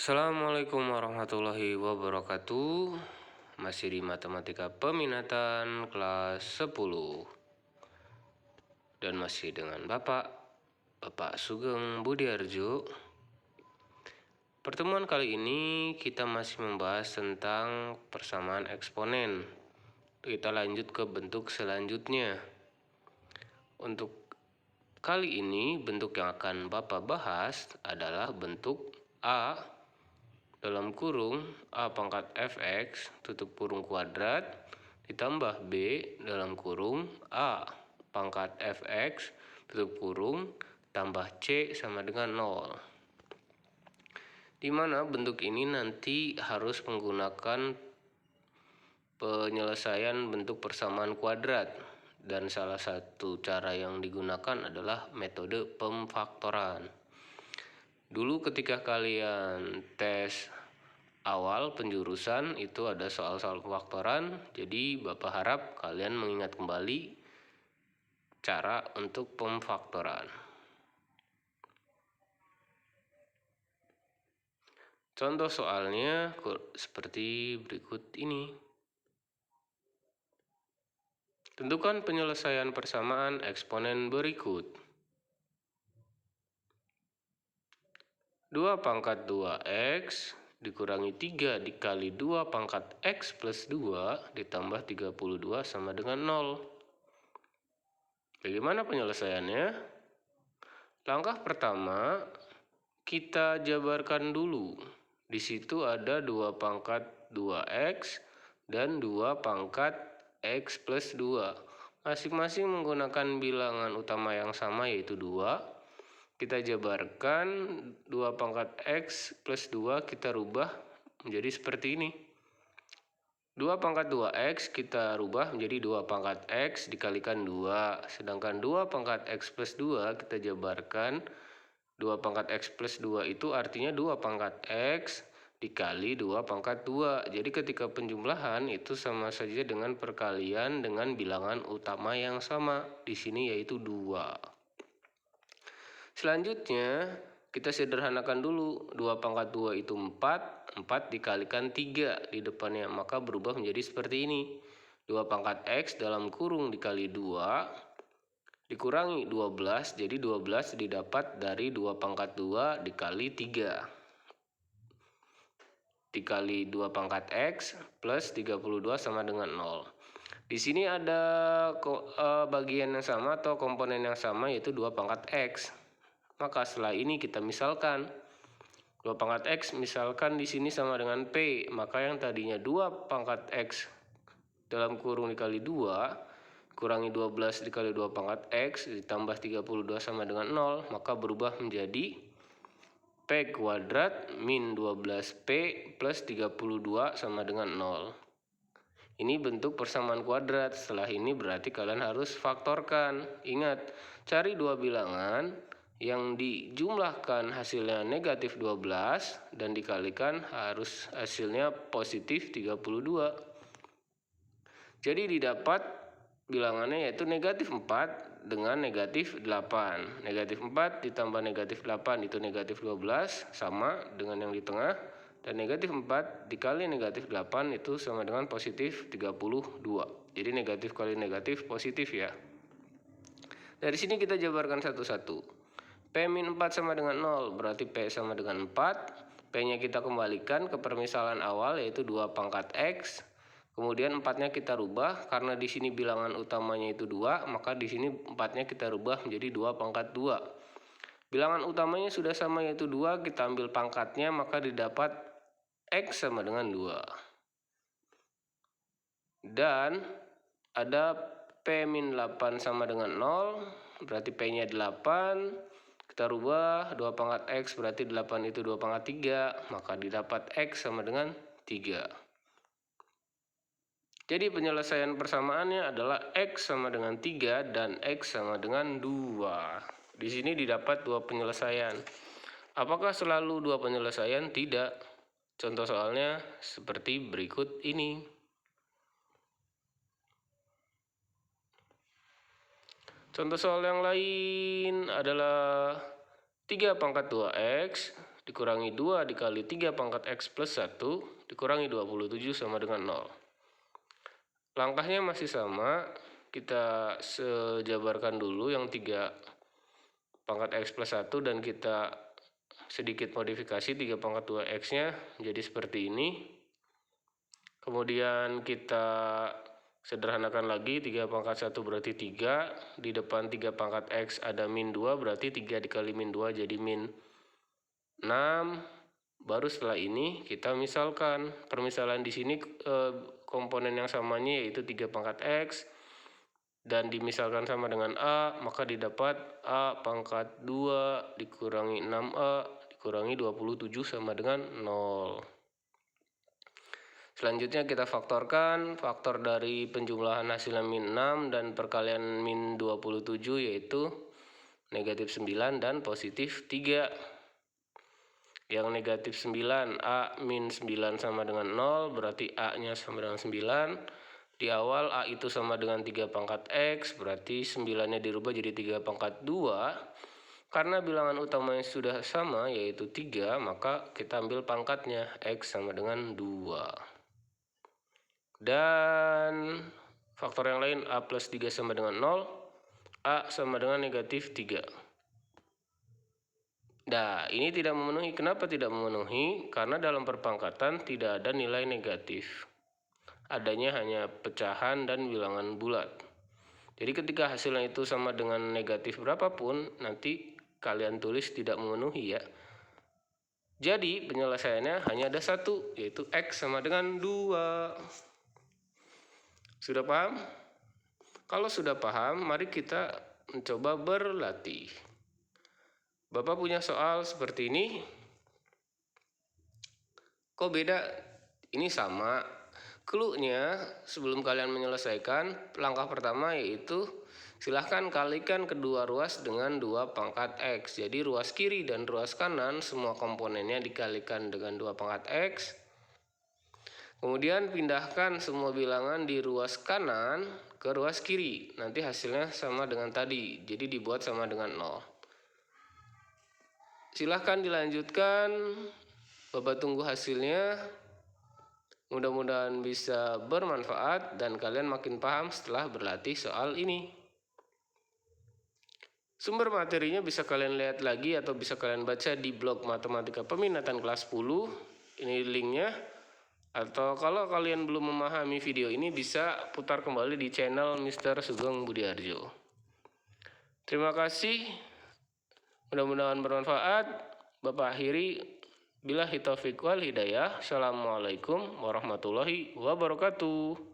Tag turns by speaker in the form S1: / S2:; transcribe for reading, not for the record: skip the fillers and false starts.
S1: Assalamualaikum warahmatullahi wabarakatuh. Masih di matematika peminatan kelas 10. Dan masih dengan Bapak Sugeng Budiarjo. Pertemuan kali ini kita masih membahas tentang persamaan eksponen. Kita lanjut ke bentuk selanjutnya. Untuk kali ini bentuk yang akan Bapak bahas adalah bentuk A dalam kurung A pangkat fx tutup kurung kuadrat ditambah B dalam kurung A pangkat fx tutup kurung tambah C sama dengan 0. Dimana bentuk ini nanti harus menggunakan penyelesaian bentuk persamaan kuadrat, dan salah satu cara yang digunakan adalah metode pemfaktoran. Dulu ketika kalian tes awal penjurusan itu ada soal-soal pemfaktoran, jadi Bapak harap kalian mengingat kembali cara untuk pemfaktoran. Contoh soalnya seperti berikut ini. Tentukan penyelesaian persamaan eksponen berikut. 2 pangkat 2x dikurangi 3 dikali 2 pangkat x plus 2 ditambah 32 sama dengan 0. Bagaimana penyelesaiannya? Langkah pertama, kita jabarkan dulu. Di situ ada 2 pangkat 2x dan 2 pangkat x plus 2. Masing-masing menggunakan bilangan utama yang sama yaitu 2. Kita jabarkan 2 pangkat x plus 2 kita rubah menjadi seperti ini. 2 pangkat 2x kita rubah menjadi 2 pangkat x dikalikan 2. Sedangkan 2 pangkat x plus 2 kita jabarkan 2 pangkat x plus 2 itu artinya 2 pangkat x dikali 2 pangkat 2. Jadi ketika penjumlahan itu sama saja dengan perkalian dengan bilangan utama yang sama. Di sini yaitu 2. Selanjutnya kita sederhanakan dulu. 2 pangkat 2 itu 4. 4 dikalikan 3 di depannya. Maka berubah menjadi seperti ini. 2 pangkat x dalam kurung dikali 2 dikurangi 12, jadi 12 didapat dari 2 pangkat 2 dikali 3. Dikali 2 pangkat x plus 32 sama dengan 0. Di sini ada bagian yang sama atau komponen yang sama yaitu 2 pangkat x. Maka setelah ini kita misalkan 2 pangkat x misalkan di sini sama dengan P. Maka yang tadinya 2 pangkat x dalam kurung dikali 2 kurangi 12 dikali 2 pangkat x ditambah 32 sama dengan 0, maka berubah menjadi P kuadrat min 12P plus 32 sama dengan 0. Ini bentuk persamaan kuadrat. Setelah ini berarti kalian harus faktorkan. Ingat, cari dua bilangan yang dijumlahkan hasilnya negatif 12 dan dikalikan harus hasilnya positif 32. Jadi didapat bilangannya yaitu negatif 4 dengan negatif 8. Negatif 4 ditambah negatif 8 itu negatif 12 sama dengan yang di tengah. Dan negatif 4 dikali negatif 8 itu sama dengan positif 32. Jadi negatif kali negatif positif ya. Dari sini kita jabarkan satu-satu. P-4 sama dengan 0 berarti P sama dengan 4. P-nya kita kembalikan ke permisalan awal yaitu 2 pangkat X. Kemudian 4-nya kita rubah, karena di sini bilangan utamanya itu 2, maka di sini 4-nya kita rubah menjadi 2 pangkat 2. Bilangan utamanya sudah sama yaitu 2, kita ambil pangkatnya, maka didapat X sama dengan 2. Dan ada P-8 sama dengan 0, berarti P-nya 8. Kita rubah 2 pangkat X berarti 8 itu 2 pangkat 3, maka didapat X sama dengan 3. Jadi penyelesaian persamaannya adalah X sama dengan 3 dan X sama dengan 2. Di sini didapat dua penyelesaian. Apakah selalu dua penyelesaian? Tidak. Contoh soalnya seperti berikut ini. Contoh soal yang lain adalah 3 pangkat 2x dikurangi 2 dikali 3 pangkat X plus 1 dikurangi 27 sama dengan 0. Langkahnya masih sama, kita sejabarkan dulu yang 3 pangkat X plus 1 dan kita sedikit modifikasi 3 pangkat 2X nya jadi seperti ini. Kemudian kita sederhanakan lagi, 3 pangkat 1 berarti 3, di depan 3 pangkat X ada min 2 berarti 3 dikali min 2 jadi min 6. Baru setelah ini kita misalkan, permisalan di sini komponen yang samanya yaitu 3 pangkat X dan dimisalkan sama dengan A, maka didapat A pangkat 2 dikurangi 6A dikurangi 27 sama dengan 0. Selanjutnya kita faktorkan, faktor dari penjumlahan hasilnya min 6 dan perkalian min 27 yaitu negatif 9 dan positif 3. Yang negatif 9, A min 9 sama dengan 0, berarti A-nya sama dengan 9. Di awal A itu sama dengan 3 pangkat X, berarti 9-nya dirubah jadi 3 pangkat 2. Karena bilangan utamanya sudah sama, yaitu 3, maka kita ambil pangkatnya, X sama dengan 2. Dan faktor yang lain, A plus 3 sama dengan 0, A sama dengan negatif 3. Nah, ini tidak memenuhi. Kenapa tidak memenuhi? Karena dalam perpangkatan tidak ada nilai negatif. Adanya hanya pecahan dan bilangan bulat. Jadi ketika hasilnya itu sama dengan negatif berapapun, nanti kalian tulis tidak memenuhi ya. Jadi penyelesaiannya hanya ada satu, yaitu X sama dengan 2. Sudah paham? Kalau sudah paham, mari kita mencoba berlatih. Bapak punya soal seperti ini. Kok beda? Ini sama. Clue-nya sebelum kalian menyelesaikan, langkah pertama yaitu silahkan kalikan kedua ruas dengan 2 pangkat X. Jadi ruas kiri dan ruas kanan semua komponennya dikalikan dengan 2 pangkat X. Kemudian pindahkan semua bilangan di ruas kanan ke ruas kiri. Nanti hasilnya sama dengan tadi, jadi dibuat sama dengan 0. Silahkan dilanjutkan. Bapak tunggu hasilnya. Mudah-mudahan bisa bermanfaat dan kalian makin paham setelah berlatih soal ini. Sumber materinya bisa kalian lihat lagi atau bisa kalian baca di blog Matematika Peminatan kelas 10. Ini linknya. Atau kalau kalian belum memahami video ini, bisa putar kembali di channel Mr. Sugeng Budiarjo. Terima kasih. Mudah-mudahan bermanfaat. Bapak akhiri. Billahi taufiq wal hidayah. Assalamualaikum warahmatullahi wabarakatuh.